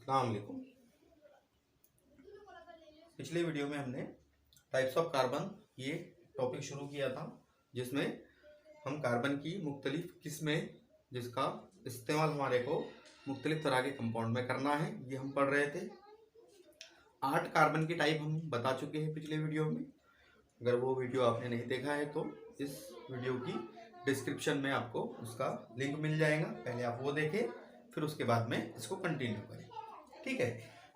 अस्सलाम वालेकुम। पिछले वीडियो में हमने टाइप्स ऑफ कार्बन ये टॉपिक शुरू किया था, जिसमें हम कार्बन की मुख्तलिफ किस्में जिसका इस्तेमाल हमारे को मुख्तलिफ तरह के कंपाउंड में करना है, ये हम पढ़ रहे थे। 8 कार्बन की टाइप हम बता चुके हैं पिछले वीडियो में। अगर वो वीडियो आपने नहीं देखा है तो इस वीडियो की डिस्क्रिप्शन में आपको उसका लिंक मिल जाएगा। पहले आप वो देखें, फिर उसके बाद में इसको कंटिन्यू करें। ठीक है।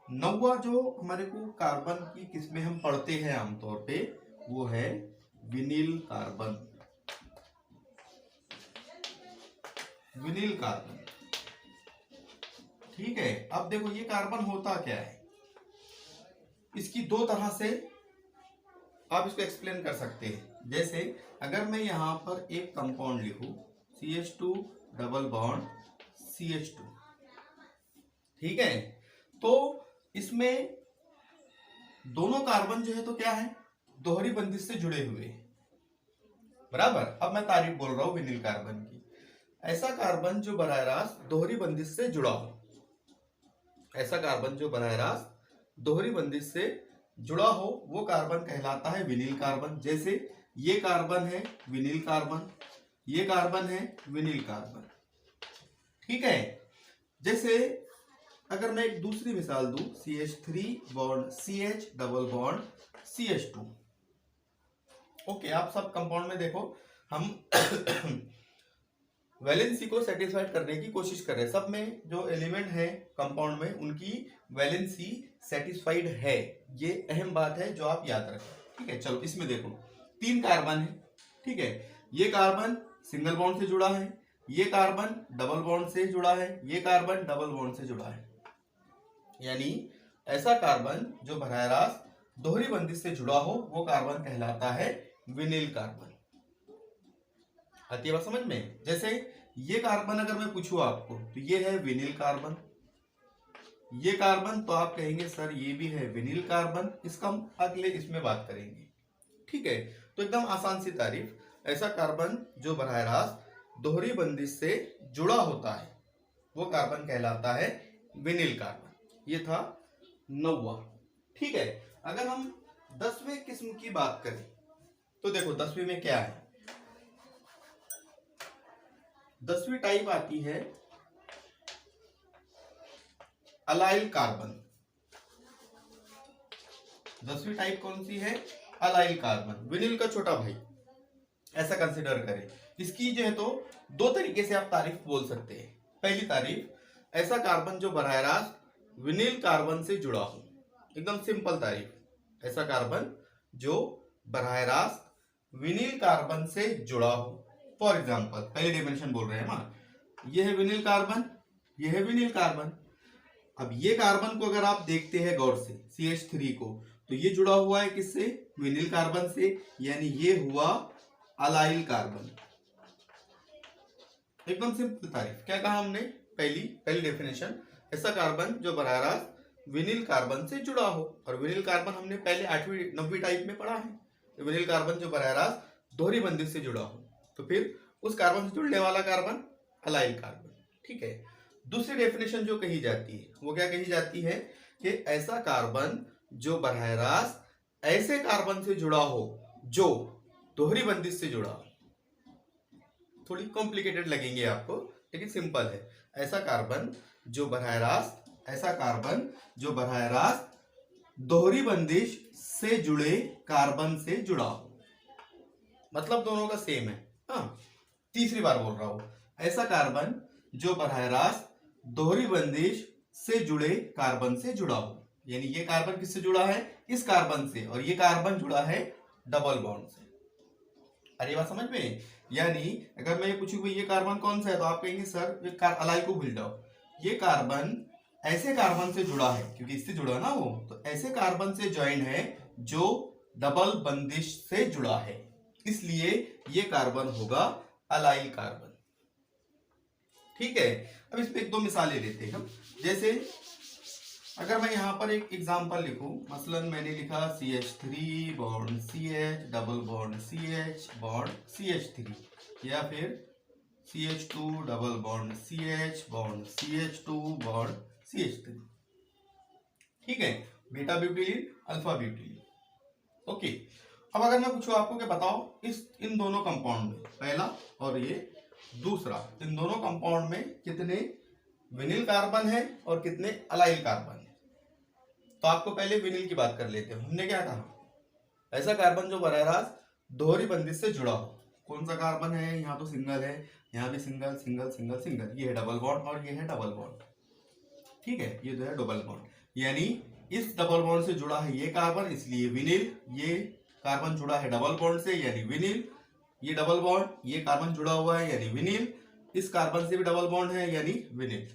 9वां जो हमारे को कार्बन की किस्में हम पढ़ते हैं आमतौर पे, वो है विनिल कार्बन। विनिल कार्बन, ठीक है। अब देखो ये कार्बन होता क्या है, इसकी दो तरह से आप इसको एक्सप्लेन कर सकते हैं। जैसे अगर मैं यहां पर एक कंपाउंड लिखूं CH2 डबल बॉन्ड CH2, ठीक है, तो इसमें दोनों कार्बन जो है तो क्या है, दोहरी बंदिश से जुड़े हुए हैं, बराबर। अब मैं तारीफ बोल रहा हूं विनिल कार्बन की। ऐसा कार्बन जो बराह रास्त दोहरी बंदिश से जुड़ा हो, ऐसा कार्बन जो बराह रास्त दोहरी बंदिश से जुड़ा हो, वो कार्बन कहलाता है विनिल कार्बन। जैसे ये कार्बन है विनिल कार्बन, ये कार्बन है विनिल कार्बन, ठीक है। जैसे अगर मैं एक दूसरी मिसाल दूं, CH3 bond CH double bond CH2, okay. आप सब कंपाउंड में देखो हम वैलेंसी को सेटिस्फाइड करने की कोशिश कर रहे हैं। सब में जो एलिमेंट है कंपाउंड में, उनकी वैलेंसी सेटिस्फाइड है। ये अहम बात है जो आप याद रखें, ठीक है। चलो इसमें देखो 3 कार्बन है, ठीक है। ये कार्बन सिंगल बॉन्ड से जुड़ा है, ये कार्बन डबल बॉन्ड से जुड़ा है, ये कार्बन डबल बॉन्ड से जुड़ा है। यानी ऐसा कार्बन जो बराह रास्त दोहरी बंदिश से जुड़ा हो, वो कार्बन कहलाता है विनिल कार्बन। आती है बात समझ में। जैसे ये कार्बन अगर मैं पूछूं आपको, तो ये है विनिल कार्बन, ये कार्बन, तो आप कहेंगे सर ये भी है विनिल कार्बन। इसका हम अगले इसमें बात करेंगे, ठीक है। तो एकदम आसान सी तारीफ, ऐसा कार्बन जो बराह रास्त दोहरी बंदिश से जुड़ा होता है, वो कार्बन कहलाता है विनिल कार्बन। ये था 9वां, ठीक है। अगर हम 10वें किस्म की बात करें, तो देखो 10वीं में क्या है। 10वीं टाइप आती है अलाइल कार्बन। 10वीं टाइप कौन सी है? अलाइल कार्बन, विनिल का छोटा भाई, ऐसा कंसिडर करें। इसकी जो है तो 2 तरीके से आप तारीफ बोल सकते हैं। पहली तारीफ, ऐसा कार्बन जो बराह रास्त विनिल कार्बन से जुड़ा हो, एकदम सिंपल तारीफ। ऐसा कार्बन जो बराह रास्त विनिल कार्बन से जुड़ा हो। फॉर एग्जाम्पल पहली डेफिनेशन बोल रहे हैं ना, ये है विनिल कार्बन, ये है विनिल कार्बन। अब ये कार्बन को अगर आप देखते हैं गौर से, CH3 को, तो ये जुड़ा हुआ है किससे? विनिल कार्बन से, यानी ये हुआ अलाइल कार्बन। एकदम सिंपल तारीफ। क्या कहा हमने? पहली डेफिनेशन, ऐसा कार्बन जो बराह रास्त विनिल कार्बन से जुड़ा हो। और विनिल कार्बन हमने पहले 8वीं 9वीं टाइप में पढ़ा है। तो विनिल कार्बन जो बराह रास्त दोहरी बंदिश से जुड़ा हो, तो फिर उस कार्बन से जुड़ने वाला कार्बन अलाइल कार्बन, ठीक है। दूसरी डेफिनेशन जो कही जाती है, वो क्या कही जाती है कि ऐसा कार्बन जो बराह रास्त ऐसे कार्बन से जुड़ा हो जो दोहरी बंदिश से जुड़ा हो। थोड़ी कॉम्प्लिकेटेड लगेंगे आपको, लेकिन सिंपल है। ऐसा कार्बन जो बराह रास्त, ऐसा कार्बन जो बराह रास्त दोहरी बंदिश से जुड़े कार्बन से जुड़ा हो, मतलब दोनों का सेम है। हाँ, तीसरी बार बोल रहा हूं, ऐसा कार्बन जो बराह रास्त दोहरी बंदिश से जुड़े कार्बन से जुड़ा हो। यानी ये कार्बन किससे जुड़ा है? इस कार्बन से, और ये कार्बन जुड़ा है डबल बॉन्ड से। अरे बात समझ में? यानी अगर मैं ये पूछूं ये कार्बन कौन सा है, तो आप कहेंगे सर ये अलाइल को भूल जाओ, ये कार्बन ऐसे कार्बन से जुड़ा है, क्योंकि इससे जुड़ा ना वो, तो ऐसे कार्बन से ज्वाइन है जो डबल बंदिश से जुड़ा है, इसलिए ये कार्बन होगा अलाइल कार्बन, ठीक है। अब इस पे 1-2 मिसालें लेते हैं हम। जैसे अगर मैं यहां पर एक एग्जांपल लिखूं, मसलन मैंने लिखा CH3 bond CH double bond CH bond CH3, या फिर CH2 double bond CH bond CH2 bond CH3, ठीक है, बीटा ब्यूटिलीन, अल्फा ब्यूटिलीन। ओके, अब अगर मैं पूछूं आपको कि बताओ इन दोनों कंपाउंड में, पहला और ये दूसरा, इन दोनों कंपाउंड में कितने विनिल कार्बन है और कितने अलाइल कार्बन है। तो आपको पहले विनिल की बात कर लेते हैं। हमने क्या कहा, ऐसा कार्बन जो बराह रास्त दोहरी बंदिश से जुड़ा हो। कौन सा कार्बन है, यहाँ तो सिंगल है, यहाँ भी सिंगल सिंगल सिंगल सिंगल, ये है डबल बॉन्ड और ये है डबल बॉन्ड, ठीक है, ये जो है डबल बॉन्ड, यानी इस डबल बॉन्ड से जुड़ा है ये कार्बन, इसलिए विनिल। ये कार्बन जुड़ा है डबल बॉन्ड से यानी विनिल, ये डबल बॉन्ड, ये कार्बन जुड़ा हुआ है यानी विनिल, इस कार्बन से भी डबल बॉन्ड है यानी विनिल।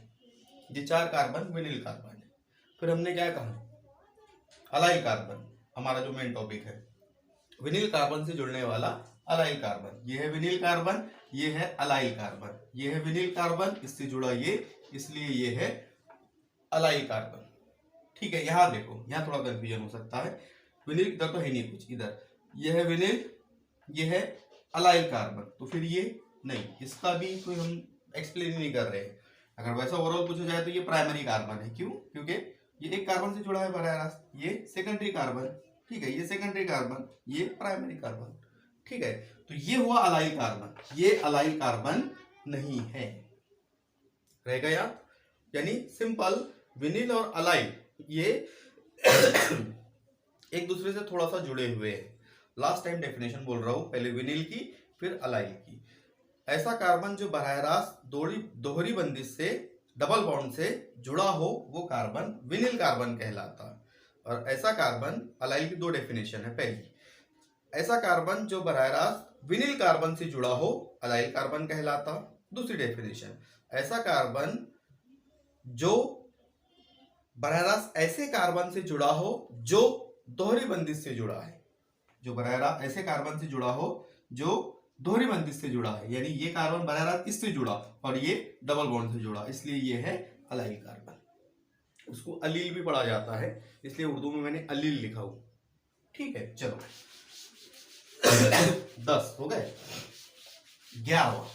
ये 4 कार्बन विनिल कार्बन है। फिर हमने क्या कहा, अलाइल कार्बन, हमारा जो मेन टॉपिक है, विनिल कार्बन से जुड़ने वाला अलाइल कार्बन। ये है विनिल कार्बन, ये है अलाइल कार्बन, ये है विनिल कार्बन, इससे जुड़ा ये, इसलिए ये है अलाइल कार्बन। ठीक है, यहां देखो, यहां थोड़ा कंफ्यूजन हो सकता है, विनिल इधर तो है नहीं कुछ, इधर ये है विनिल, ये है अलाइल कार्बन, तो फिर ये नहीं, इसका भी कोई हम एक्सप्लेन नहीं कर रहे हैं। अगर वैसा ओवरऑल पूछा जाए तो ये प्राइमरी कार्बन है। क्यों? क्योंकि ये एक कार्बन से जुड़ा है बराह रास्त, ये सेकेंडरी कार्बन, ठीक है, ये सेकेंडरी कार्बन, ये प्राइमरी कार्बन, ठीक है। तो ये हुआ अलाइल कार्बन, ये अलाइल कार्बन नहीं है, रहेगा याद। यानी सिंपल विनिल और अलाइल ये एक दूसरे से थोड़ा सा जुड़े हुए हैं। लास्ट टाइम डेफिनेशन बोल रहा हूं, पहले विनिल की फिर अलाइल की। ऐसा कार्बन जो बराह रास्त दोहरी बंदिश से डबल बॉन्ड से जुड़ा हो वो कार्बन विनिल कार्बन कहलाता है। और ऐसा कार्बन, अलाइल की 2 डेफिनेशन है। पहली, ऐसा कार्बन जो बराह रास्त विनिल कार्बन से जुड़ा हो अलाइल कार्बन कहलाता। दूसरी डेफिनेशन, ऐसा कार्बन जो बराह रास्त ऐसे कार्बन से जुड़ा हो जो दोहरी बंदिश से जुड़ा है, जो बराह रास्त ऐसे कार्बन से जुड़ा हो जो दोहरी बंदिश से जुड़ा है, यानी ये कार्बन बराह रास्त किससे जुड़ा और ये डबल बॉन्ड से जुड़ा, इसलिए ये है अलाइल कार्बन। उसको अलील भी पढ़ा जाता है, इसलिए उर्दू में मैंने अलील लिखा हूं, ठीक है। चलो 10 हो गए। 11वां,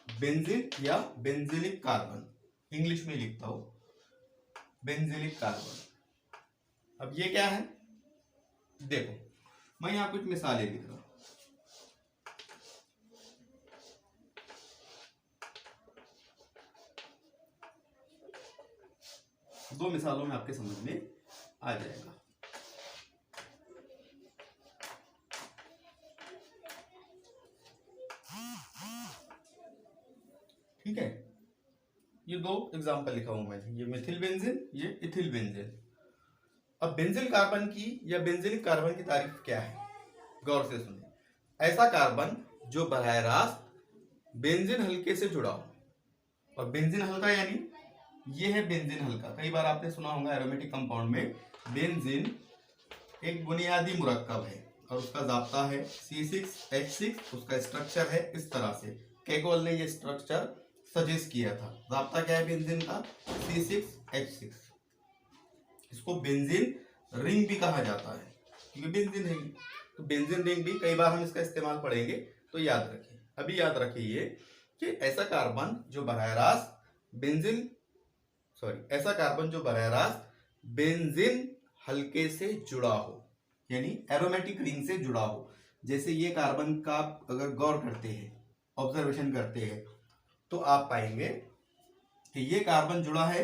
बेंजीन या बेंजिलिक कार्बन, इंग्लिश में लिखता हूं बेंजिलिक कार्बन। अब ये क्या है, देखो मैं यहां कुछ मिसालें लिख रहा हूं। दो मिसालों में आपके समझ में आ जाएगा। ठीक है, ये 2 एग्जांपल लिखा हूं मैं, ये मिथिल बेंजीन, ये इथिल बेंजीन। अब बेंजिल कार्बन की या बेंजिलिक कार्बन की तारीफ क्या है, गौर से सुनिए। ऐसा कार्बन जो बराह रास्त बेंजीन हल्के से जुड़ा हो, और बेंजीन हल्का यानी ये है बेंजीन हल्का। कई बार आपने सुना होगा एरोमेटिक कंपाउंड में बेंजीन एक बुनियादी मुरक्कब है और उसका जाब्ता है C6H6, उसका स्ट्रक्चर है इस तरह से। केगोल ने ये स्ट्रक्चर सजेस्ट किया था। जाब्ता क्या है बेंजीन का, C6H6। इसको बेंजीन रिंग भी कहा जाता है क्योंकि बेंजीन है, तो बेंजीन रिंग भी कई बार हम इसका इस्तेमाल पढ़ेंगे, तो याद रखिए। अभी याद रखिए कि ऐसा कार्बन जो बराह रास्त बेंजीन हल्के से जुड़ा हो, यानी एरोमेटिक रिंग से जुड़ा हो। जैसे ये कार्बन का अगर गौर करते हैं, ऑब्जर्वेशन करते हैं, तो आप पाएंगे कि ये कार्बन जुड़ा है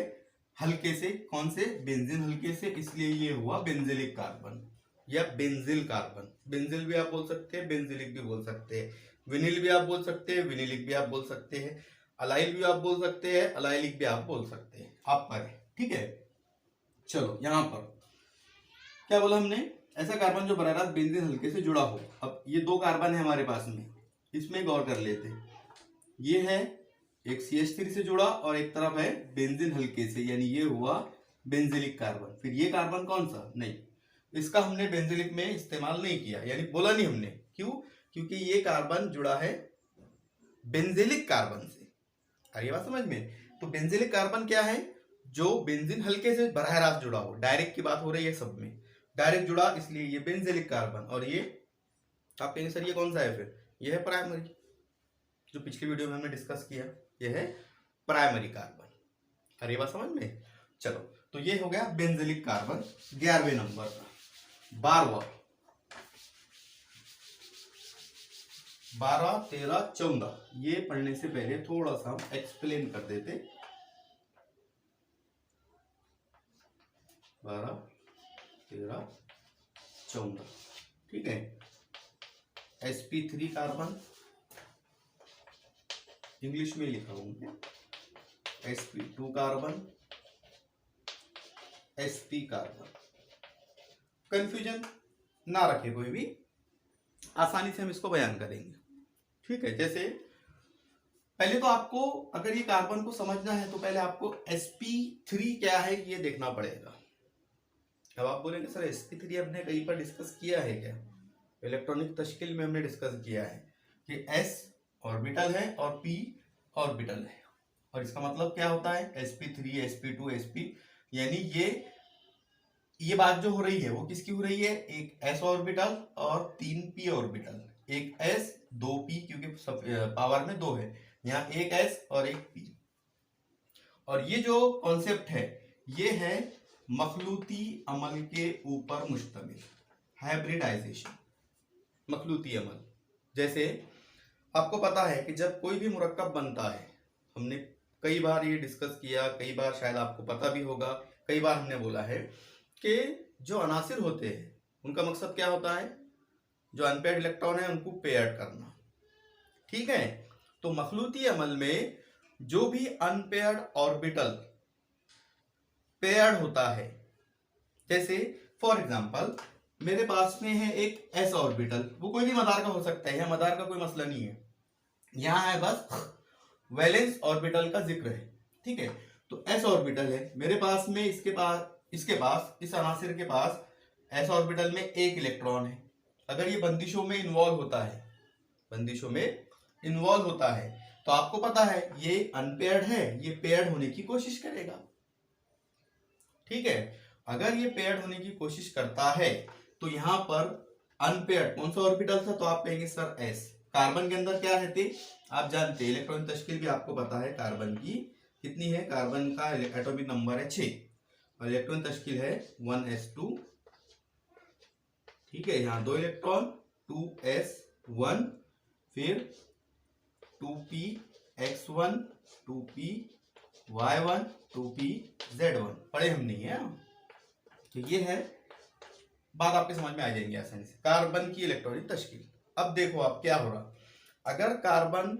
हल्के से, कौन से, बेंजीन हल्के से, इसलिए ये हुआ बेंजिलिक कार्बन या बेंजिल कार्बन। बेंजिल भी आप बोल सकते हैं, बेंजिलिक भी बोल सकते हैं, विनिल भी आप बोल सकते हैं, विनिलिक भी आप बोल सकते हैं, अलाइल भी आप बोल सकते हैं, अलाइलिक भी आप बोल सकते हैं, आप पर है, ठीक है। चलो यहां पर क्या बोला हमने, ऐसा कार्बन जो बराह रास्त बेंजीन हल्के से जुड़ा हो। अब ये 2 कार्बन है हमारे पास में, इसमें गौर कर लेते हैं। ये है एक CH3 से जुड़ा और एक तरफ है बेंजीन हल्के से, यानी ये हुआ बेंजिलिक कार्बन। फिर ये कार्बन कौन सा, नहीं, इसका हमने बेंजिलिक में इस्तेमाल नहीं किया, यानी बोला नहीं हमने। क्यों? क्योंकि ये कार्बन जुड़ा है बेंजिलिक कार्बन से। आ रही बात समझ में? तो बेंजिलिक कार्बन क्या है, जो बेंजीन हल्के से बराह रास्त जुड़ा हो। डायरेक्ट की बात हो रही है, सब में डायरेक्ट जुड़ा, इसलिए ये बेंजिलिक कार्बन। और ये आप कहेंगे सर ये कौन सा है, फिर ये है प्राइमरी। जो पिछली वीडियो में हमने डिस्कस किया, ये है प्राइमरी कार्बन। अरे बात समझ में। चलो, तो ये हो गया बेंजीलिक कार्बन 11वें नंबर का। 12, 13, 14 ये पढ़ने से पहले थोड़ा सा हम एक्सप्लेन कर देते। 12, 13, 14, ठीक है। sp3 कार्बन इंग्लिश में लिखा हूं, sp2 carbon, sp carbon. Confusion ना रखे कोई भी, आसानी से हम इसको बयान करेंगे, ठीक है। जैसे पहले तो आपको अगर ये कार्बन को समझना है तो पहले आपको sp3 क्या है ये देखना पड़ेगा। अब आप बोलेंगे सर sp3 हमने कहीं पर डिस्कस किया है क्या? इलेक्ट्रॉनिक तश्कील में हमने डिस्कस किया है कि s ऑर्बिटल है और p ऑर्बिटल है, और इसका मतलब क्या होता है sp3, sp2, sp, यानी ये बात जो हो रही है वो किसकी हो रही है? एक s ऑर्बिटल और 3 p ऑर्बिटल, एक s 2 p, क्योंकि पावर में 2 है, यहाँ एक s और एक p। और ये जो कॉन्सेप्ट है ये है मखलूती अमल के ऊपर मुश्तमिल, हाइब्रिडाइजेशन, मखलूती अमल। जैसे आपको पता है कि जब कोई भी मुरक्कब बनता है, हमने कई बार ये डिस्कस किया, कई बार शायद आपको पता भी होगा, कई बार हमने बोला है कि जो अनासिर होते हैं उनका मकसद क्या होता है? जो अनपेयर्ड इलेक्ट्रॉन है उनको पेयर्ड करना, ठीक है। तो मखलूती अमल में जो भी अनपेयर्ड ऑर्बिटल पेयर्ड होता है, जैसे फॉर एग्जांपल मेरे पास में है एक s ऑर्बिटल, वो कोई भी मदार का हो सकता है, यहाँ मदार का कोई मसला नहीं है, यहाँ है बस वैलेंस ऑर्बिटल का जिक्र है, ठीक है। तो s ऑर्बिटल है मेरे पास में, इसके पास इस अनासिर के पास s ऑर्बिटल में एक इलेक्ट्रॉन है। अगर ये बंदिशों में इन्वॉल्व होता है तो आपको पता है ये अनपेयर्ड है, ये पेयर्ड होने की कोशिश करेगा, ठीक है। अगर ये पेयर्ड होने की कोशिश करता है तो यहाँ पर अनपेयर्ड कौन सा ऑर्बिटल था? तो आप कहेंगे सर s। कार्बन के अंदर क्या रहते आप जानते हैं, इलेक्ट्रॉन तश्कील भी आपको पता है, कार्बन की कितनी है? कार्बन का एटॉमिक नंबर है 6 और इलेक्ट्रॉन तश्कील है 1s2, ठीक है। यहाँ 2 इलेक्ट्रॉन 2s1, फिर 2px1, 2py1, 2pz1 पढ़े हम नहीं है। तो ये है बात, आपके समझ में आ जाएंगे आसानी से, कार्बन की इलेक्ट्रॉनिक तश्कील। अब देखो आप क्या हो रहा, अगर कार्बन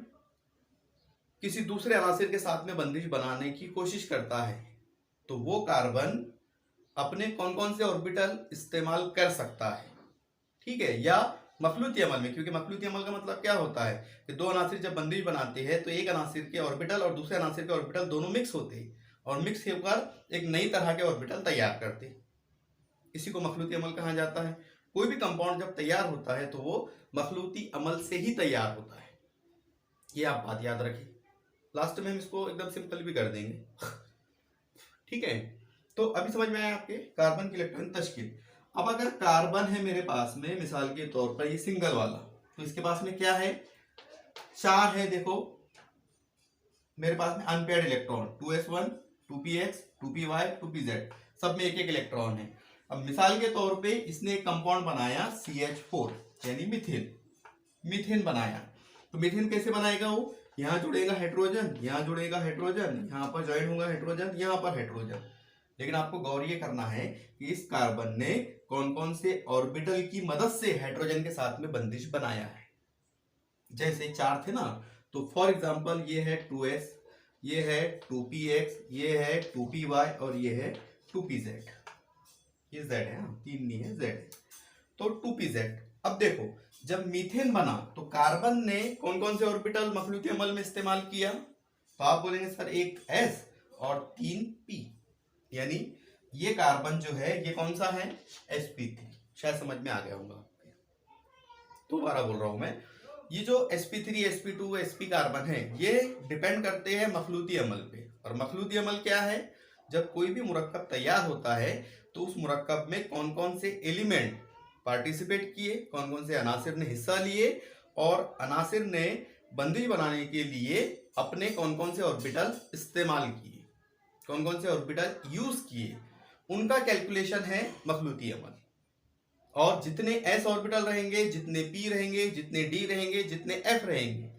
किसी दूसरे अनासिर के साथ में बंदिश बनाने की कोशिश करता है तो वो कार्बन अपने कौन कौन से ऑर्बिटल इस्तेमाल कर सकता है, ठीक है। या मखलूती अमल में, क्योंकि मखलूती अमल का मतलब क्या होता है कि दो अनासिर जब बंदिश बनाते हैं तो एक अनासिर के ऑर्बिटल और दूसरे अनासिर के ऑर्बिटल दोनों मिक्स होते हैं और मिक्स होकर एक नई तरह के ऑर्बिटल तैयार करते हैं, इसी को मखलूती अमल कहा जाता है। कोई भी कंपाउंड जब तैयार होता है तो वो मखलूती अमल से ही तैयार होता है, ये आप बात याद रखें। लास्ट में हम इसको एकदम सिंपल भी कर देंगे, ठीक है। तो अभी समझ में आया आपके कार्बन की इलेक्ट्रॉनिक तश्कील। अब अगर कार्बन है मेरे पास में, मिसाल के तौर पर ये सिंगल वाला, तो इसके पास में क्या है? 4 है। देखो मेरे पास में unpaired electron 2s1, 2px, 2py, 2pz, सब में एक एक इलेक्ट्रॉन है। अब मिसाल के तौर पे इसने एक कंपाउंड बनाया CH4 यानी मीथेन बनाया। तो मीथेन कैसे बनाएगा? वो यहाँ जुड़ेगा हाइड्रोजन, यहाँ जुड़ेगा हाइड्रोजन, यहाँ पर ज्वाइन होगा हाइड्रोजन, यहाँ पर हाइड्रोजन। लेकिन आपको गौर ये करना है कि इस कार्बन ने कौन कौन से ऑर्बिटल की मदद से हाइड्रोजन के साथ में बंदिश बनाया है। जैसे 4 थे ना, तो फॉर एग्जांपल ये है 2s, ये है 2px, ये है 2py और ये है 2pz। ये z है, 3 नहीं है, z है, तो 2pz। अब देखो जब मीथेन बना तो कार्बन ने कौन कौन से ऑर्बिटल मखलूती अमल में इस्तेमाल किया? तो आप बोलेंगे सर एक s और 3 p, यानी ये कार्बन जो है ये कौन सा है? sp3। शायद समझ में आ गया होगा। दोबारा बोल रहा हूं मैं, ये जो sp3, sp2, sp कार्बन है ये डिपेंड करते हैं मखलूती अमल पे। और मखलूती अमल क्या है? जब कोई भी मुरक्कब तैयार होता है तो उस मुरक्कब में कौन कौन से एलिमेंट पार्टिसिपेट किए, कौन कौन से अनासिर ने हिस्सा लिए और अनासिर ने बंदिश बनाने के लिए अपने कौन कौन से ऑर्बिटल इस्तेमाल किए, कौन कौन से ऑर्बिटल यूज किए, उनका कैलकुलेशन है मखलूती अमल। और जितने s ऑर्बिटल रहेंगे, जितने p रहेंगे, जितने d रहेंगे, जितने f रहेंगे,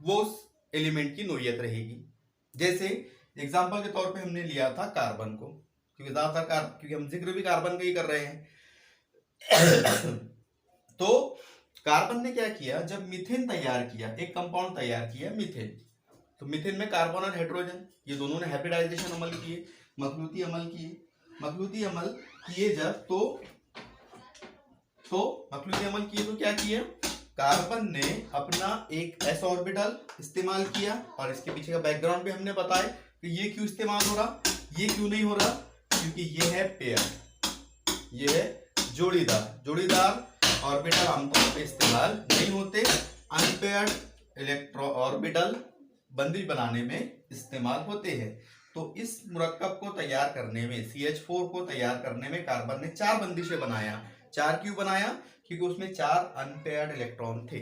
वो उस एलिमेंट की नोयत रहेगी। जैसे एग्जांपल के तौर पे हमने लिया था कार्बन को, क्योंकि ज्यादातर क्योंकि हम जिक्र भी कार्बन का ही कर रहे हैं। तो कार्बन ने क्या किया, जब मीथेन तैयार किया, एक कंपाउंड तैयार किया मीथेन, तो मीथेन में कार्बन और हाइड्रोजन ये दोनों ने हाइब्रिडाइजेशन अमल किए, मखलूती अमल किए। मखलूती अमल किए जब तो मखलूती अमल किए तो क्या किया, कार्बन ने अपना एक s ऑर्बिटल इस्तेमाल किया, और इसके पीछे का बैकग्राउंड भी हमने बताया कि ये क्यों इस्तेमाल हो रहा, ये क्यों नहीं हो रहा, क्योंकि ये है पेयर, ये है जोड़ीदार ऑर्बिटल आमतौर पे इस्तेमाल नहीं होते, अनपेयर्ड इलेक्ट्रो ऑर्बिटल बंदिश बनाने में इस्तेमाल होते हैं। तो इस मुरक्कब को तैयार करने में, CH4 को तैयार करने में कार्बन ने 4 बंदिशें बनाया। 4 क्यों बनाया, क्योंकि उसमें 4 अनपेयर्ड इलेक्ट्रॉन थे।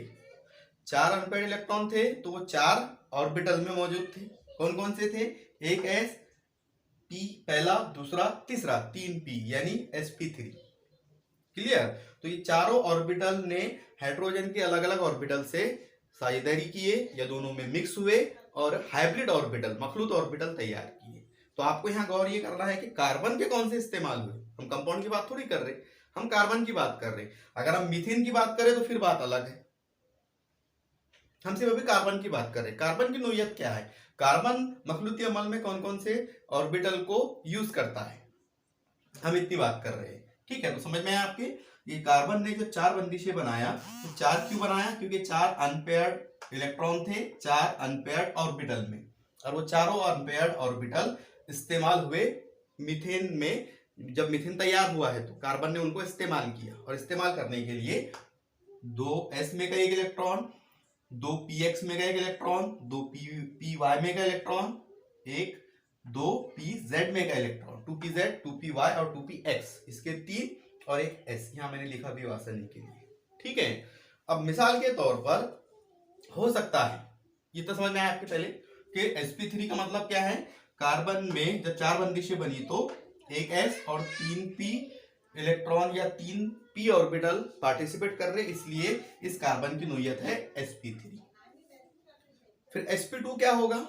4 अनपेयर्ड इलेक्ट्रॉन थे तो वो 4 ऑर्बिटल में मौजूद थे। कौन कौन से थे, एक s, p पहला, दूसरा, तीसरा, 3p यानी sp3। क्लियर। तो ये चारों ऑर्बिटल ने हाइड्रोजन के अलग अलग ऑर्बिटल से साझेदारी किए या दोनों में मिक्स हुए और हाइब्रिड ऑर्बिटल, मखलूत ऑर्बिटल तैयार किए। तो आपको यहाँ गौर ये करना है कि कार्बन के कौन से इस्तेमाल हुए। हम कंपाउंड की बात थोड़ी कर रहे, हम कार्बन की बात कर रहे। अगर हम मीथेन की बात करें तो फिर बात अलग है, हम सिर्फ अभी कार्बन की बात कर रहे हैं। कार्बन की नोयत क्या है, कार्बन मखलूती अमल में कौन कौन से ऑर्बिटल को यूज करता है, हम इतनी बात कर रहे हैं। ठीक है, तो समझ में आया आपके। ये कार्बन ने जो 4 बंदिशें बनाया, तो 4 क्यों बनाया, क्योंकि 4 अनपेयर्ड इलेक्ट्रॉन थे 4 अनपेयर्ड ऑर्बिटल में, और वो चारों अनपेयर्ड ऑर्बिटल इस्तेमाल हुए मीथेन में। जब मीथेन तैयार हुआ है तो कार्बन ने उनको इस्तेमाल किया, और इस्तेमाल करने के लिए 2s में का एक इलेक्ट्रॉन, 2px में का एक इलेक्ट्रॉन, 2py में का इलेक्ट्रॉन, एक 2pz में का इलेक्ट्रॉन, 2pz, 2py और 2px, इसके 3 और एक s यहां मैंने लिखा भी आसानी के लिए। ठीक है, अब मिसाल के तौर पर हो सकता है, ये तो समझ में आया आपके पहले कि sp3 का मतलब क्या है, कार्बन में जब 4 बंदिशें बनी तो एक s और 3p इलेक्ट्रॉन या 3p ऑर्बिटल पार्टिसिपेट कर रहे, इसलिए इस कार्बन की नोयत है sp3। फिर sp2 क्या होगा,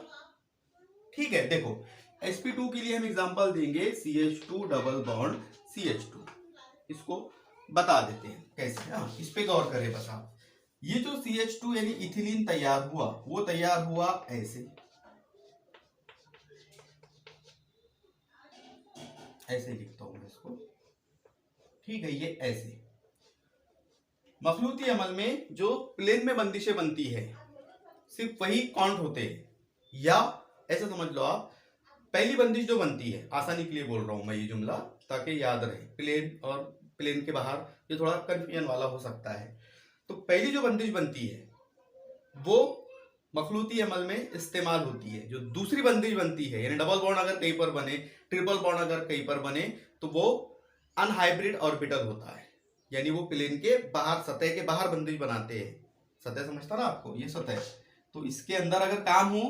ठीक है, देखो sp2 के लिए हम एग्जांपल देंगे CH2 डबल बॉन्ड CH2, इसको बता देते हैं कैसे। हाँ, इस पे गौर करें बस आप। ये जो CH2 यानी इथिलीन तैयार हुआ, वो तैयार हुआ ऐसे, ऐसे लिखता हूं मैं इसको। ठीक है, ये ऐसे मखलूती अमल में जो प्लेन में बंदिशें बनती है सिर्फ वही काउंट होते हैं, या ऐसा समझ लो आप, पहली बंदिश जो बनती है, आसानी के लिए बोल रहा हूं मैं ये जुमला ताकि याद रहे, प्लेन और प्लेन के बाहर ये थोड़ा कंफ्यूजन वाला हो सकता है। तो पहली जो बंदिश बनती है वो मखलूती अमल में इस्तेमाल होती है। जो दूसरी बंदिश बनती है, यानी डबल बॉन्ड अगर कहीं पर बने, ट्रिपल बॉन्ड अगर कहीं पर बने, तो वो अनहाइब्रिड ऑर्बिटल होता है, यानी वो प्लेन के बाहर, सतह के बाहर बंदिश बनाते हैं। सतह समझता ना आपको, ये सतह, तो इसके अंदर अगर काम हो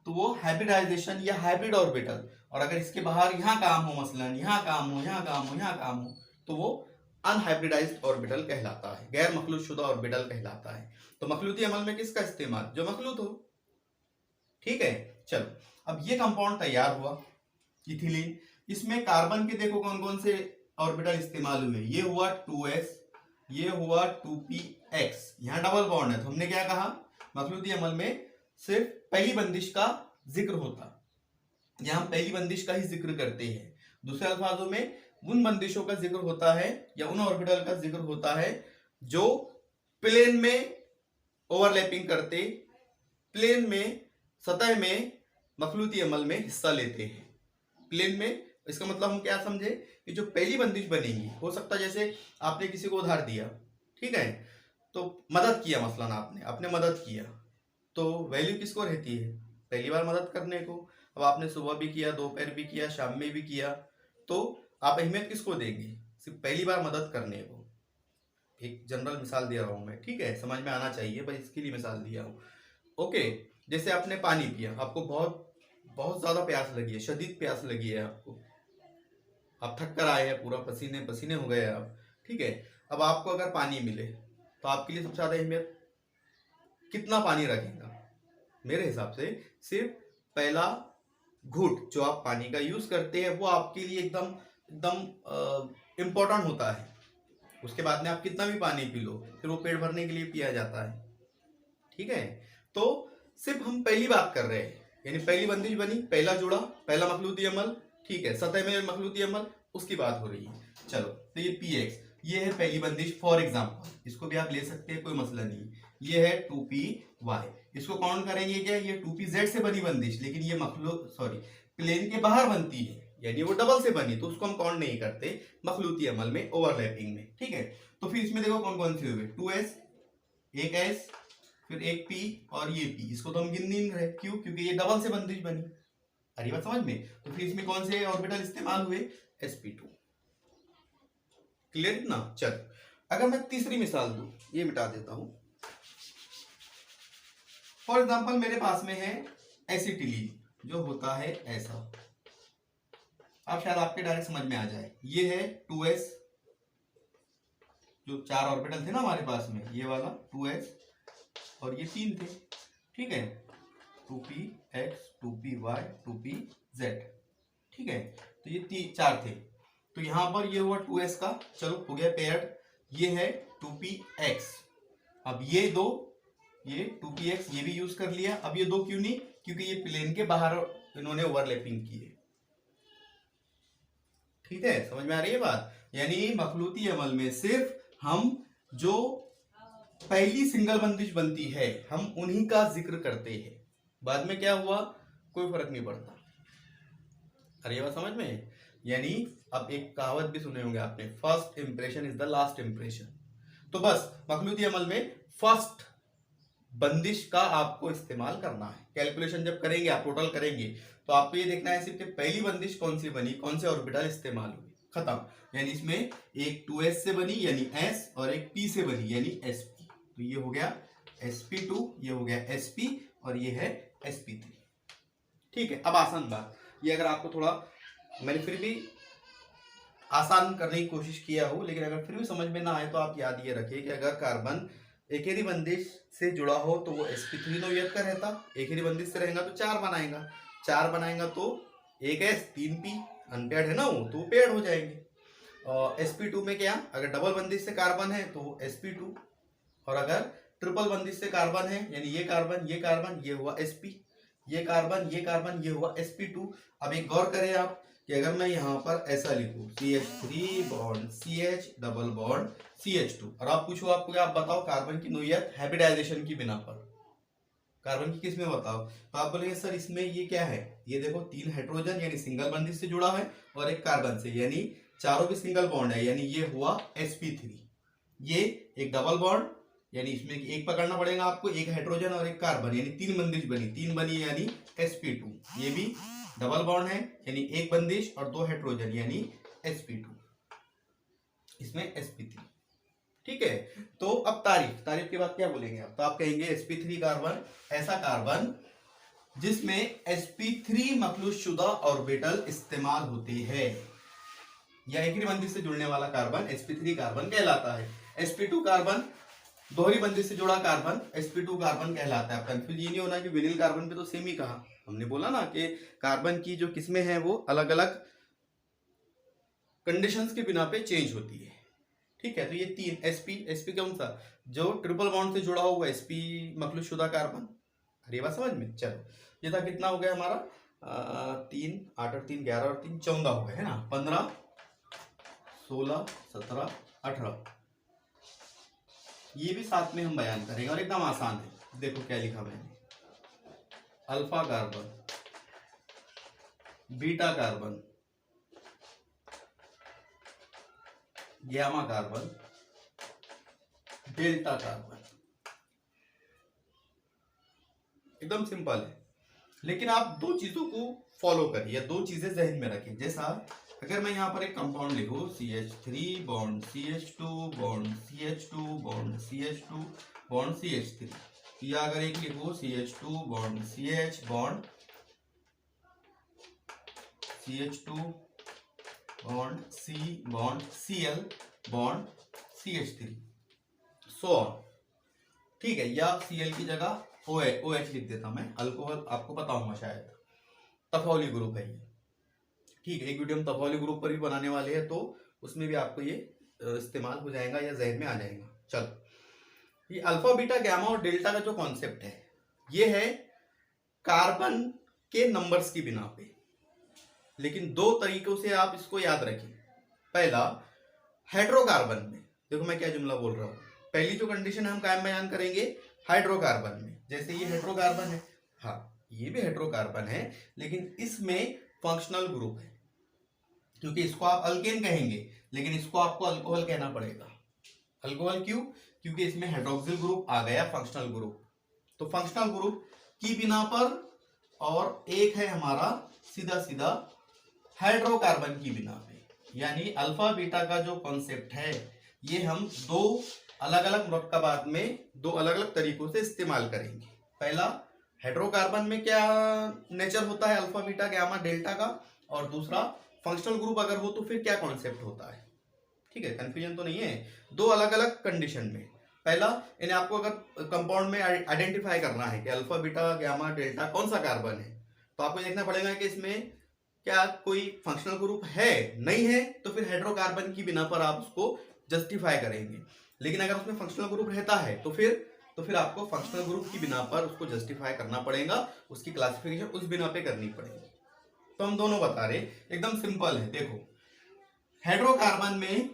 तो वो हाइब्रिडाइजेशन या हाइब्रिड ऑर्बिटल, और अगर इसके बाहर यहाँ काम हो, मसलन यहाँ काम हो, यहाँ काम हो, यहाँ काम हो, तो वो अनहाइब्रिडाइज्ड ऑर्बिटल कहलाता है, गैर मखलूत शुदा ऑर्बिटल कहलाता है। तो मखलूती अमल में किसका इस्तेमाल, जो मखलूत हो। ठीक है, चलो अब ये कंपाउंड तैयार हुआ इथिलीन, इसमें कार्बन के देखो कौन कौन से ऑर्बिटल इस्तेमाल हुए, ये हुआ 2s, ये हुआ 2px, यहाँ डबल बॉन्ड है, तो हमने क्या कहा, मखलूती अमल में सिर्फ पहली बंदिश का जिक्र होता, यहां हम पहली बंदिश का ही जिक्र करते हैं। दूसरे अल्फाजों में उन बंदिशों का जिक्र होता है या उन ऑर्बिटल का जिक्र होता है जो प्लेन में ओवरलैपिंग करते, प्लेन में, सतह में मखलूती अमल में हिस्सा लेते हैं। प्लेन में, इसका मतलब हम क्या समझे कि जो पहली बंदिश बनेगी, हो सकता है जैसे आपने किसी को उधार दिया, ठीक है, तो मदद किया, मसलन आपने मदद किया, तो वैल्यू किसको रहती है, पहली बार मदद करने को। अब आपने सुबह भी किया, दोपहर भी किया, शाम में भी किया, तो आप अहमियत किसको देंगे, सिर्फ पहली बार मदद करने को। एक जनरल मिसाल दे रहा हूं मैं, ठीक है, समझ में आना चाहिए, बस इसके लिए मिसाल दिया हूं। ओके, जैसे आपने पानी पिया, आपको बहुत बहुत ज्यादा प्यास लगी है, शदीद प्यास लगी है आपको, आप थक कर आए हैं, पूरा पसीने पसीने हो गए आप, ठीक है। अब आपको अगर पानी मिले तो आपके लिए सबसे ज्यादा अहमियत कितना पानी रखेगा? मेरे हिसाब से सिर्फ पहला घूंट जो आप पानी का यूज करते हैं वो आपके लिए एकदम एकदम इम्पोर्टेंट होता है। उसके बाद में आप कितना भी पानी पी लो, फिर वो पेट भरने के लिए पिया जाता है, ठीक है। तो सिर्फ हम पहली बात कर रहे हैं, यानी पहली बंदिश बनी, पहला जुड़ा, पहला मखलूती अमल, ठीक है, सतह में मखलूती अमल, उसकी बात हो रही है। चलो, तो ये पी एक्स, ये है पहली बंदिश फॉर एग्जाम्पल, इसको भी आप ले सकते हैं, कोई मसला नहीं। ये है 2py, इसको काउंट करेंगे क्या? ये 2pz से बनी बंदिश, लेकिन ये प्लेन के बाहर बनती है, यानी वो डबल से बनी, तो उसको हम काउंट नहीं करते मखलूती अमल में, ओवरलैपिंग में, ठीक है। तो फिर इसमें देखो कौन कौन से हुए, 2s, एक s, फिर एक p और ये p, इसको तो हम गिन नहीं रहे, क्यों? क्योंकि ये डबल से बंदिश बनी। अरे बात समझ में? तो फिर इसमें कौन से ऑर्बिटल इस्तेमाल हुए? sp2। क्लियर ना? चल, अगर मैं तीसरी मिसाल दूं, ये मिटा देता हूं। फॉर एग्जाम्पल मेरे पास में है एसिटिलीन, जो होता है ऐसा, अब शायद आपके डायरेक्ट समझ में आ जाए। ये है 2s, जो 4 ऑर्बिटल थे ना हमारे पास में, ये वाला 2s और ये 3 थे, ठीक है, 2px, 2py, 2pz, ठीक है। तो ये 4 थे, तो यहां पर ये हुआ 2s का, चलो हो गया पेयर्ड। ये है 2px, अब ये दो, ये 2px ये भी यूज कर लिया। अब ये दो क्यों नहीं? क्योंकि ये प्लेन के बाहर इन्होंने ओवरलैपिंग की है, ठीक है, समझ में आ रही है बात? यानी मखलूती अमल में सिर्फ हम जो पहली सिंगल बंदिश बनती है हम उन्हीं का जिक्र करते हैं, बाद में क्या हुआ कोई फर्क नहीं पड़ता। अरे ये बात समझ में? यानी अब एक कहावत भी सुने होंगे आपने, first impression is the last impression. तो बस मखलूती अमल में फर्स्ट बंदिश का आपको इस्तेमाल करना है। कैलकुलेशन जब करेंगे, आप टोटल करेंगे, तो आपको ये देखना है सिर्फ पहली बंदिश कौन सी बनी, कौन से ऑर्बिटल इस्तेमाल हुए, खत्म। यानी इसमें एक 2s से बनी यानी s, और एक p से बनी यानी sp, तो ये हो गया sp2, ये हो गया sp, और ये है sp3, ठीक है। अब आसान बात, ये अगर आपको थोड़ा, मैंने फिर भी आसान करने की कोशिश किया हो, लेकिन अगर फिर भी समझ में ना आए तो आप याद ये रखिए कि अगर कार्बन एक ही बंदिश से जुड़ा हो तो वो sp3 नोयत का रहता, एक ही बंदिश से रहेगा तो 4 बनाएगा, 4 बनाएगा तो एक s 3p, अनपेयर्ड है ना वो, तो पेयर्ड हो जाएंगे। और sp2 में क्या, अगर डबल बंदिश से कार्बन है तो sp2, और अगर ट्रिपल बंदिश से कार्बन है, यानी ये कार्बन ये कार्बन, ये हुआ sp, ये कार्बन ये कार्बन, ये हुआ sp2। अब एक गौर करें आप कि अगर मैं यहाँ पर ऐसा लिखूं CH3 bond CH double bond CH2, और आप पूछो आपको क्या, आप बताओ कार्बन की नोयत हाइब्रिडाइजेशन की बिना पर, कार्बन की किस में बताओ, तो आप बोलेंगे सर इसमें ये क्या है, ये देखो 3 हाइड्रोजन यानी सिंगल बंदिश से जुड़ा है, और एक कार्बन से, यानी चारों भी सिंगल बॉन्ड है, यानी ये हुआ sp3। ये एक डबल बॉन्ड, यानी इसमें एक पकड़ना पड़ेगा आपको, एक हाइड्रोजन और एक कार्बन, यानी 3 बंदिश बनी, 3 बनी यानी sp2। ये भी डबल बॉन्ड है, यानी एक बंदिश और 2 हाइड्रोजन यानी sp2, इसमें sp3, ठीक है। तो अब तारीफ के बाद क्या बोलेंगे आप, तो आप कहेंगे sp3 कार्बन ऐसा कार्बन जिसमें sp3 मखलूतशुदा ऑर्बिटल इस्तेमाल होते हैं, या एक ही बंदिश से जुड़ने वाला कार्बन sp3 कार्बन कहलाता है। sp2 कार्बन दोहरी बंदिश से जुड़ा कार्बन sp2 कार्बन कहलाता है। अब कंफ्यूज ये नहीं होना कि विनिल कार्बन पे तो सेम ही कहा, हमने बोला ना कि कार्बन की जो किस्में हैं वो अलग अलग कंडीशंस के बिना पे चेंज होती है, ठीक है। तो ये 3 sp कौन सा, जो ट्रिपल बॉन्ड से जुड़ा हुआ sp मखलूतशुदा कार्बन। अरे बात समझ में? चलो, ये था कितना हो गया हमारा, 3 8 और 3 11 और 3 14 हो गए, है ना, 15 16 17 18, ये भी साथ में हम बयान करेंगे, और एकदम आसान है। देखो क्या लिखा मैंने, alpha carbon, beta carbon, gamma carbon, delta carbon, एकदम सिंपल है। लेकिन आप दो चीजों को फॉलो करिए, या दो चीजें जहन में रखें। जैसा अगर मैं यहाँ पर एक कंपाउंड लिखूं CH3 bond CH2 bond CH2 bond CH2 bond CH3, या अगर एक लिखो CH2 bond CH bond CH2 bond C bond Cl bond CH3 so on, ठीक है। या Cl की जगह OH लिख देता मैं, अल्कोहल आपको पता होगा शायद, तफौली ग्रुप है ये, ठीक है। एक वीडियो हम तफौली ग्रुप पर भी बनाने वाले हैं, तो उसमें भी आपको ये इस्तेमाल हो जाएगा या जहन में आ जाएगा। चलो, ये अल्फा बीटा गामा और डेल्टा का जो कॉन्सेप्ट है, ये है कार्बन के नंबर्स की बिना पे, लेकिन दो तरीकों से आप इसको याद रखें। पहला, हाइड्रोकार्बन में, देखो मैं क्या जुमला बोल रहा हूं, पहली जो कंडीशन है हम कायम बयान करेंगे हाइड्रोकार्बन में। जैसे ये हाइड्रोकार्बन है, हाँ ये भी हाइड्रोकार्बन है, लेकिन इसमें फंक्शनल ग्रुप है, क्योंकि इसको आप अल्केन कहेंगे, लेकिन इसको आपको अल्कोहल कहना पड़ेगा। अल्कोहल क्यों? क्योंकि इसमें हाइड्रोक्सिल ग्रुप आ गया, फंक्शनल ग्रुप। तो फंक्शनल ग्रुप की बिना पर, और एक है हमारा सीधा सीधा हाइड्रोकार्बन की बिना पे, यानी अल्फा बीटा का जो कॉन्सेप्ट है, ये हम दो अलग अलग मुरक्कबात में दो अलग अलग तरीकों से इस्तेमाल करेंगे। पहला, हाइड्रोकार्बन में क्या नेचर होता है अल्फा बीटा गामा डेल्टा का, और दूसरा फंक्शनल ग्रुप अगर हो तो फिर क्या कॉन्सेप्ट होता है, ठीक है। कंफ्यूजन तो नहीं है, दो अलग अलग कंडीशन में। पहला, इन्हें आपको अगर कंपाउंड में आइडेंटिफाई करना है कि अल्फा बीटा गामा डेल्टा कौन सा कार्बन है, तो आपको देखना पड़ेगा कि इसमें क्या कोई फंक्शनल ग्रुप है, नहीं है तो फिर हाइड्रोकार्बन की बिना पर आप उसको जस्टिफाई करेंगे। लेकिन अगर उसमें फंक्शनल ग्रुप रहता है तो फिर आपको फंक्शनल ग्रुप की बिना पर उसको जस्टिफाई करना पड़ेगा, उसकी क्लासिफिकेशन उस बिना पे करनी पड़ेगी। तो हम दोनों बता रहे, एकदम सिंपल है। देखो, हाइड्रोकार्बन में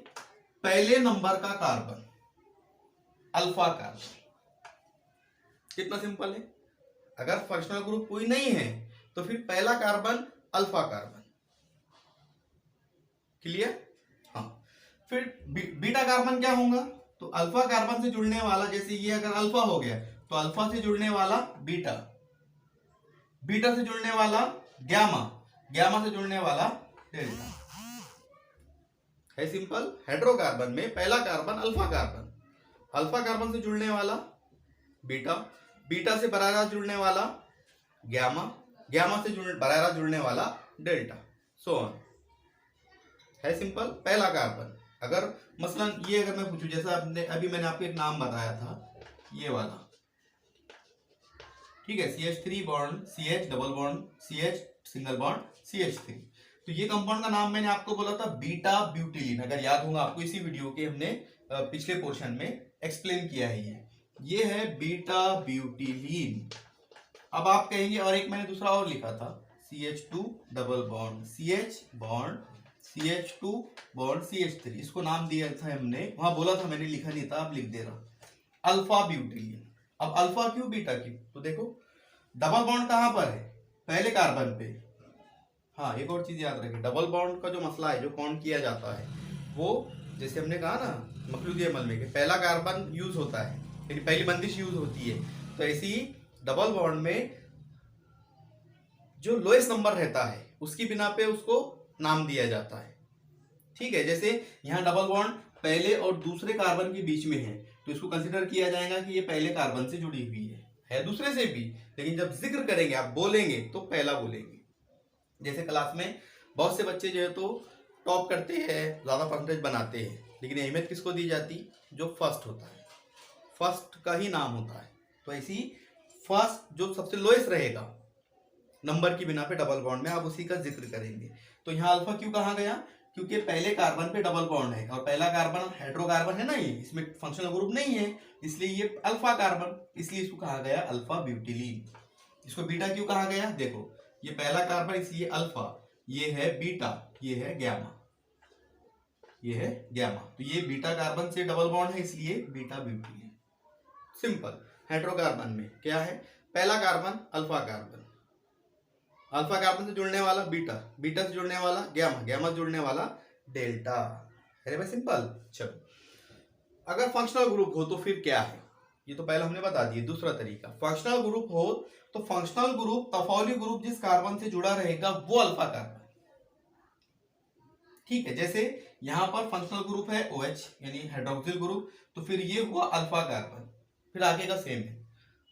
पहले नंबर का कार्बन अल्फा कार्बन, कितना सिंपल है। अगर फंक्शनल ग्रुप कोई नहीं है तो फिर पहला कार्बन अल्फा कार्बन, क्लियर। हाँ, फिर बीटा कार्बन क्या होगा, तो अल्फा कार्बन से जुड़ने वाला, जैसे ये अगर अल्फा हो गया तो अल्फा से जुड़ने वाला बीटा, बीटा से जुड़ने वाला गामा, गामा से जुड़ने वाला डेल्टा, है सिंपल। हाइड्रोकार्बन में पहला carbon alpha carbon, alpha carbon से जुड़ने वाला बीटा, बीटा से बराबर जुड़ने वाला गामा, गामा से बराबर जुड़ने वाला डेल्टा, सो ऑन, है सिंपल। पहला कार्बन, अगर मसलन ये अगर मैं पूछूं, जैसा आपने अभी मैंने आपको एक नाम बताया था, ये वाला, ठीक है, CH3 bond CH double bond CH single bond CH3, तो ये कंपाउंड का नाम मैंने आपको बोला था बीटा ब्यूटिलीन, अगर याद होगा आपको, इसी वीडियो के हमने पिछले पोर्शन में एक्सप्लेन किया है। ये है बीटा ब्यूटिलीन। अब आप कहेंगे, और एक मैंने दूसरा और लिखा था, CH2 double bond CH bond CH2 bond CH3, इसको नाम दिया था हमने, वहां बोला था मैंने, लिखा नहीं था, अब लिख दे रहा, अल्फा ब्यूटिलीन। अब अल्फा क्यों बीटा क्यों, तो देखो डबल बॉन्ड कहां पर है, पहले कार्बन पे। हाँ, एक और चीज याद रखें, डबल बॉन्ड का जो मसला है, जो कौन किया जाता है, वो जैसे हमने कहा ना मखलूदी अमल में, पहला कार्बन यूज होता है, यानी पहली बंदिश यूज होती है, तो ऐसे ही डबल बॉन्ड में जो लोएस्ट नंबर रहता है उसकी बिना पे उसको नाम दिया जाता है, ठीक है। जैसे यहाँ डबल बॉन्ड पहले और दूसरे कार्बन के बीच में है, तो इसको कंसिडर किया जाएगा कि ये पहले कार्बन से जुड़ी हुई है दूसरे से भी, लेकिन जब जिक्र करेंगे, आप बोलेंगे तो पहला बोलेंगे। जैसे क्लास में बहुत से बच्चे जो है तो टॉप करते हैं, ज्यादा परसेंटेज बनाते हैं, लेकिन अहमियत किसको दी जाती, जो फर्स्ट होता है, फर्स्ट का ही नाम होता है। तो ऐसी फर्स्ट जो सबसे लोएस्ट रहेगा नंबर की बिना पे डबल बॉन्ड में, आप उसी का जिक्र करेंगे। तो यहाँ अल्फा क्यों कहा गया, क्योंकि पहले कार्बन पे डबल बॉन्ड है, और पहला कार्बन हाइड्रोकार्बन है ना, ये इसमें फंक्शनल ग्रुप नहीं है, इसलिए ये अल्फा कार्बन, इसलिए इसको कहा गया अल्फा ब्यूटिलीन। इसको बीटा क्यों कहा गया, देखो ये पहला कार्बन इसलिए अल्फा, ये है बीटा, ये है गामा, ये है गामा, तो ये बीटा कार्बन से डबल बॉन्ड है, इसलिए बीटा ब्यूटिलीन। सिंपल। हाइड्रोकार्बन में क्या है, पहला carbon alpha carbon, alpha carbon से जुड़ने वाला बीटा, बीटा से जुड़ने वाला गामा, गामा से जुड़ने वाला डेल्टा, है भाई सिंपल। चलो, अगर फंक्शनल ग्रुप हो तो फिर क्या है, ये तो पहले हमने बता दिया। दूसरा तरीका, फंक्शनल ग्रुप हो तो फंक्शनल ग्रुप, तफौली ग्रुप जिस कार्बन से जुड़ा रहेगा वो अल्फा कार्बन, ठीक है। जैसे यहां पर फंक्शनल ग्रुप है OH यानी हाइड्रोक्सिल ग्रुप, तो फिर ये हुआ अल्फा कार्बन, फिर आगे का सेम है।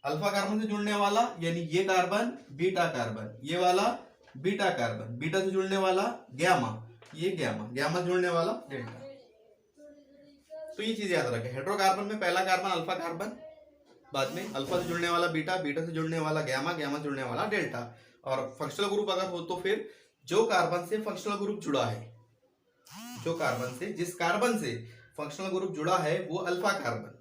अल्फा कार्बन से जुड़ने वाला यानी ये कार्बन बीटा कार्बन, ये वाला बीटा कार्बन, बीटा से जुड़ने वाला गामा, ये गामा, गामा से जुड़ने वाला डेल्टा। तो ये चीज याद रखें, हेटेरोकार्बन में पहला कार्बन अल्फा कार्बन, बाद में अल्फा से जुड़ने वाला बीटा, बीटा से जुड़ने वाला गामा, गामा से जुड़ने वाला डेल्टा। और फंक्शनल ग्रुप अगर हो तो फिर जो कार्बन से फंक्शनल ग्रुप जुड़ा है, जो कार्बन से, जिस कार्बन से फंक्शनल ग्रुप जुड़ा है वो अल्फा कार्बन,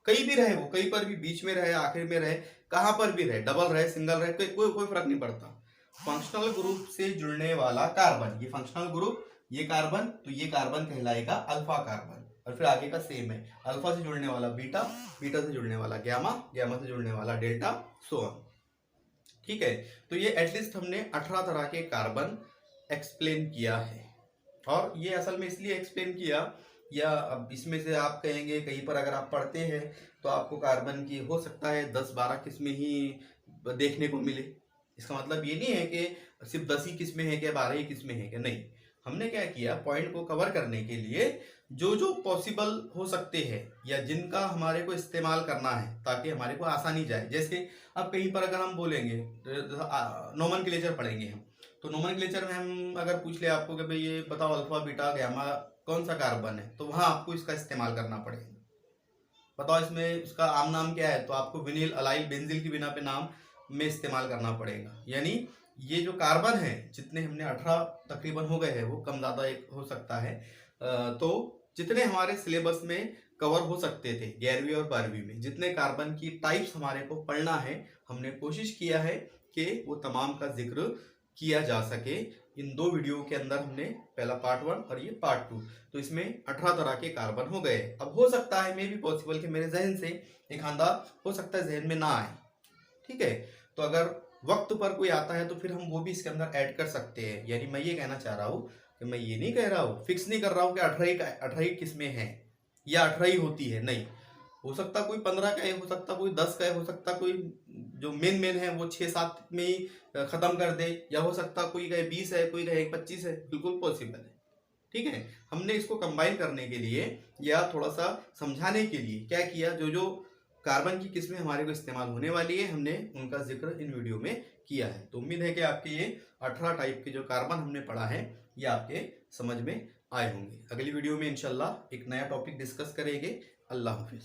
कहीं भी रहे वो, कहीं पर भी, बीच में रहे, आखिर में रहे, कहां पर भी रहे, डबल रहे, सिंगल रहे, कोई फर्क नहीं पड़ता। फंक्शनल ग्रुप से जुड़ने वाला कार्बन, ये फंक्शनल ग्रुप, ये कार्बन, तो ये कार्बन कहलाएगा अल्फा कार्बन। और फिर आगे का सेम है, अल्फा से जुड़ने वाला बीटा, बीटा से जुड़ने वाला गामा, गामा से जुड़ने वाला डेल्टा, सो ऑन। ठीक है, तो ये एटलीस्ट हमने 18 तरह के कार्बन एक्सप्लेन किया है। और ये असल में इसलिए एक्सप्लेन किया, या अब इसमें से आप कहेंगे कहीं पर अगर आप पढ़ते हैं तो आपको कार्बन की हो सकता है 10-12 किस्में ही देखने को मिले। इसका मतलब ये नहीं है कि सिर्फ 10 ही किस्में हैं क्या, 12 ही किस्में हैं क्या, नहीं। हमने क्या किया, पॉइंट को कवर करने के लिए जो जो पॉसिबल हो सकते हैं या जिनका हमारे को इस्तेमाल करना है ताकि हमारे को आसानी जाए। जैसे अब कहीं पर अगर हम बोलेंगे नोमेनक्लेचर पढ़ेंगे हम, तो नोमेनक्लेचर में हम अगर पूछ ले आपको कि भाई ये बताओ अल्फा बीटा गामा कौन सा कार्बन है, तो वहां आपको इसका इस्तेमाल करना पड़ेगा। बताओ इसमें इसका आम नाम क्या है, तो आपको विनिल अलाइल बेंजिल की बिना पे नाम में इस्तेमाल करना पड़ेगा। यानी ये जो कार्बन है जितने हमने 18 तकरीबन हो गए हैं, वो कम ज़्यादा एक हो सकता है, तो जितने हमारे सिलेबस में कवर हो सकते थे 11वीं और 12वीं में, जितने कार्बन की टाइप्स हमारे को पढ़ना है, हमने कोशिश किया है कि वो तमाम का जिक्र किया जा सके। इन 2 वीडियो के अंदर हमने पहला पार्ट 1 और ये पार्ट 2, तो इसमें 18 तरह के कार्बन हो गए। अब हो सकता है मे भी पॉसिबल कि मेरे जहन से एक आंधा हो सकता है जहन में ना आए, ठीक है, तो अगर वक्त पर कोई आता है तो फिर हम वो भी इसके अंदर ऐड कर सकते हैं। यानी मैं ये कहना चाह रहा हूँ कि मैं ये नहीं कह रहा हूँ, फिक्स नहीं कर रहा हूँ कि 18 किस्में हैं या 18 ही होती है, नहीं। हो सकता कोई 15 का है, हो सकता कोई 10 का है, हो सकता कोई जो मेन है वो 6-7 में ही खत्म कर दे, या हो सकता कोई कहे 20 है, कोई कहे 25 है, बिल्कुल पॉसिबल है। ठीक है, हमने इसको कंबाइन करने के लिए या थोड़ा सा समझाने के लिए क्या किया, जो जो कार्बन की किस्में हमारे को इस्तेमाल होने वाली है हमने उनका जिक्र इन वीडियो में किया है। तो उम्मीद है कि आपके ये 18 टाइप के जो कार्बन हमने पढ़ा है ये आपके समझ में आए होंगे। अगली वीडियो में इंशाल्लाह एक नया टॉपिक डिस्कस करेंगे। अल्लाह हाफिज।